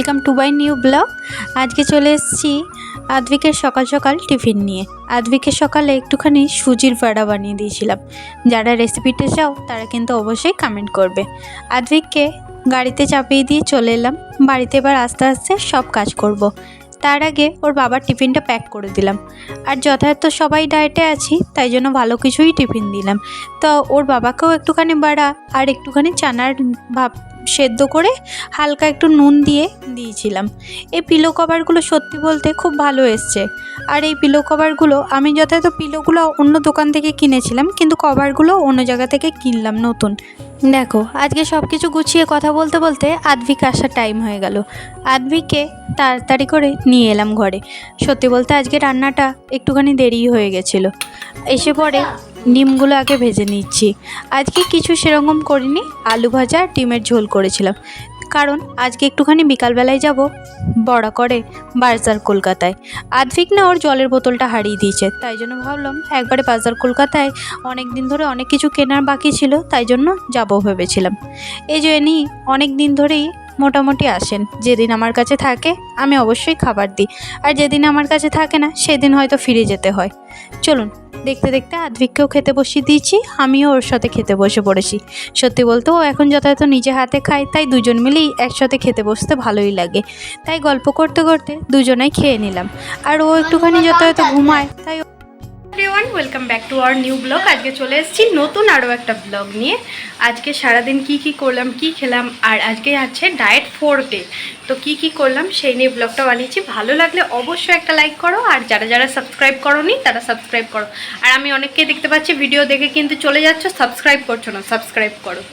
Welcome to my new blog. আজকে চলে এসেছি আদ্বিকের সকাল সকাল টিফিন নিয়ে। আদ্বিকের সকালে একটুখানি সুজির বড়া বানিয়ে দিয়েছিলাম। যারা রেসিপিটা চাও তারা কিন্তু অবশ্যই কমেন্ট করবে। আদ্বিককে গাড়িতে চাপিয়ে দিয়ে চলে এলাম বাড়িতে। এবার আস্তে আস্তে সব কাজ করব। তার আগে ওর বাবার টিফিনটা প্যাক করে দিলাম। আর যথাযথ সবাই ডায়েটে আছি, তাই জন্য ভালো কিছুই টিফিন দিলাম। তো ওর বাবাকেও একটুখানি বড়া আর একটুখানি চানার ভাব সেদ্ধ করে হালকা একটু নুন দিয়ে দিয়েছিলাম। এই পিলো কভারগুলো সত্যি বলতে খুব ভালো এসছে। আর এই পিলো কভারগুলো আমি যথাযথ পিলোগুলো অন্য দোকান থেকে কিনেছিলাম, কিন্তু কভারগুলো অন্য জায়গা থেকে কিনলাম নতুন। দেখো, আজকে সব কিছু গুছিয়ে কথা বলতে বলতে আদ্বিক আসার টাইম হয়ে গেল। আদ্বিককে তাড়াতাড়ি করে নিয়ে এলাম ঘরে। সত্যি বলতে আজকে রান্নাটা একটুখানি দেরি হয়ে গেছিলো। এসে পরে ডিমগুলো আগে ভেজে নিচ্ছি। আজকে কিছু সেরকম করিনি, আলু ভাজা আর ডিমের ঝোল করেছিলাম। কারণ আজকে একটুখানি বিকালবেলায় যাব বড়া করে বাজার কলকাতায়। আদ্বিক না ওর জলের বোতলটা হারিয়ে দিয়েছে, তাই জন্য ভাবলাম একবারে বাজার কলকাতায়। অনেক দিন ধরে অনেক কিছু কেনার বাকি ছিল, তাই জন্য যাবো ভেবেছিলাম। এই যে এনি অনেক দিন ধরেই মোটামুটি আসেন। যেদিন আমার কাছে থাকে আমি অবশ্যই খাবার দিই, আর যেদিন আমার কাছে থাকে না সেদিন হয়তো ফিরে যেতে হয়। চলুন, দেখতে দেখতে আদ্বিককেও খেতে বসিয়ে দিয়েছি, আমিও ওর সাথে খেতে বসে পড়েছি। সত্যি বলতে ও এখন যথাযথ নিজে হাতে খায়, তাই দুজন মিলেই একসাথে খেতে বসতে ভালোই লাগে। তাই গল্প করতে করতে দুজনেই খেয়ে নিলাম। আর ও একটুখানি যথাযথ ঘুমায়, তাই everyone welcome back to our new blog. আজকে চলে এসেছি নতুন আরও একটা ব্লগ নিয়ে। আজকে সারাদিন কি করলাম, কি খেলাম, আর আজকে আছে ডায়েট 4 ডে। তো কি করলাম সেই নিয়ে ব্লগটা বানিয়েছি। ভালো লাগলে অবশ্যই একটা লাইক করো, আর যারা সাবস্ক্রাইব করোনি তারা সাবস্ক্রাইব করো। আর আমি অনেককে দেখতে পাচ্ছি ভিডিও দেখে কিন্তু চলে যাচ্ছ, সাবস্ক্রাইব করছো না, সাবস্ক্রাইব করো।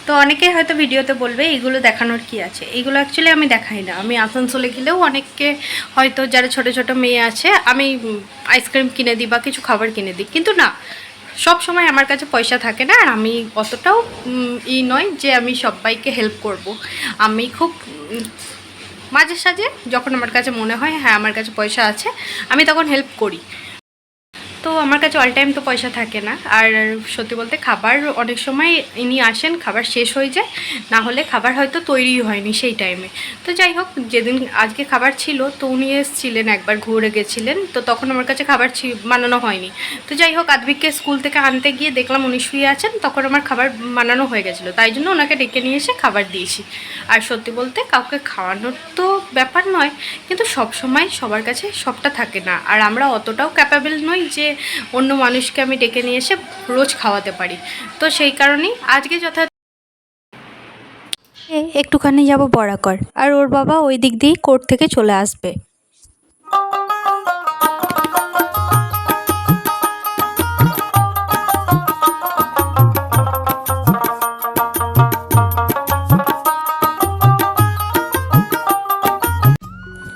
তো অনেকে হয়তো ভিডিওতে বলবে এইগুলো দেখানোর কি আছে। এইগুলো অ্যাকচুয়ালি আমি দেখাই না। আমি আসানসোলে গেলেও অনেককে হয়তো যারা ছোট ছোট মেয়ে আছে আমি আইসক্রিম কিনে দিই বা কিছু খাবার কিনে দিই, কিন্তু না, সব সময় আমার কাছে পয়সা থাকে না। আর আমি অতটাও নয় যে আমি সবাইকে হেল্প করব। আমি খুব মাঝে সাঝে যখন আমার কাছে মনে হয় হ্যাঁ আমার কাছে পয়সা আছে, আমি তখন হেল্প করি। তো আমার কাছে অল টাইম তো পয়সা থাকে না। আর সত্যি বলতে খাবার অনেক সময় ইনি আসেন, খাবার শেষ হয়ে যায়, না হলে খাবার হয়তো তৈরিই হয়নি সেই টাইমে। তো যাই হোক, যেদিন আজকে খাবার ছিল তো উনি এসেছিলেন, একবার ঘুরে গেছিলেন, তো তখন আমার কাছে খাবার বানানো হয়নি। তো যাই হোক, আদ্বিককে স্কুল থেকে আনতে গিয়ে দেখলাম উনি শুয়ে আছেন, তখন আমার খাবার বানানো হয়ে গেছিলো, তাই জন্য ওনাকে ডেকে নিয়ে এসে খাবার দিয়েছি। আর সত্যি বলতে কাউকে খাওয়ানোর তো ব্যাপার নয়, কিন্তু সব সময় সবার কাছে সবটা থাকে না। আর আমরা অতটাও ক্যাপাবেল নই যে অন্য মানুষকে আমি ডেকে নিয়ে এসে রোজ খাওয়াতে পারি। তো সেই কারণেই আজকে একটুখানি যাব বরাকর, আর ওর বাবা ওই দিক দিয়েই কোর্ট থেকে চলে আসবে।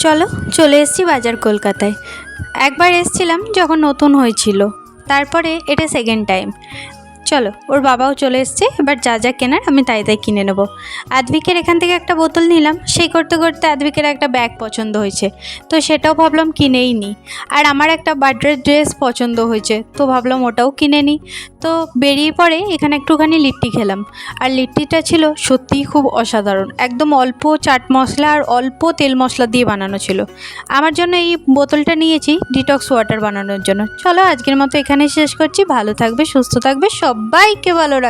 চলো, চলে এসেছি বাজার কলকাতায়। একবার এসেছিলাম যখন নতুন হয়েছিল, তারপরে এটা সেকেন্ড টাইম। চলো, ওর বাবাও চলে এসছে, এবার যা যা কেনার আমি তাই কিনে নেবো। আদ্বিকের এখান থেকে একটা বোতল নিলাম, সেই করতে করতে আদ্বিকের একটা ব্যাগ পছন্দ হয়েছে, তো সেটাও ভাবলাম কিনেই নিই। আর আমার একটা বার্থডে ড্রেস পছন্দ হয়েছে, তো ভাবলাম ওটাও কিনে নিই। তো বেরিয়ে পরে এখানে একটুখানি লিট্টি খেলাম। আর লিট্টিটা ছিল সত্যিই খুব অসাধারণ, একদম অল্প চাট মশলা আর অল্প তেল মশলা দিয়ে বানানো ছিল। আমার জন্য এই বোতলটা নিয়েছি ডিটক্স ওয়াটার বানানোর জন্য। চলো, আজকের মতো এখানে শেষ করছি। ভালো থাকবে, সুস্থ থাকবে, সবাইকে ভালো রাখবে।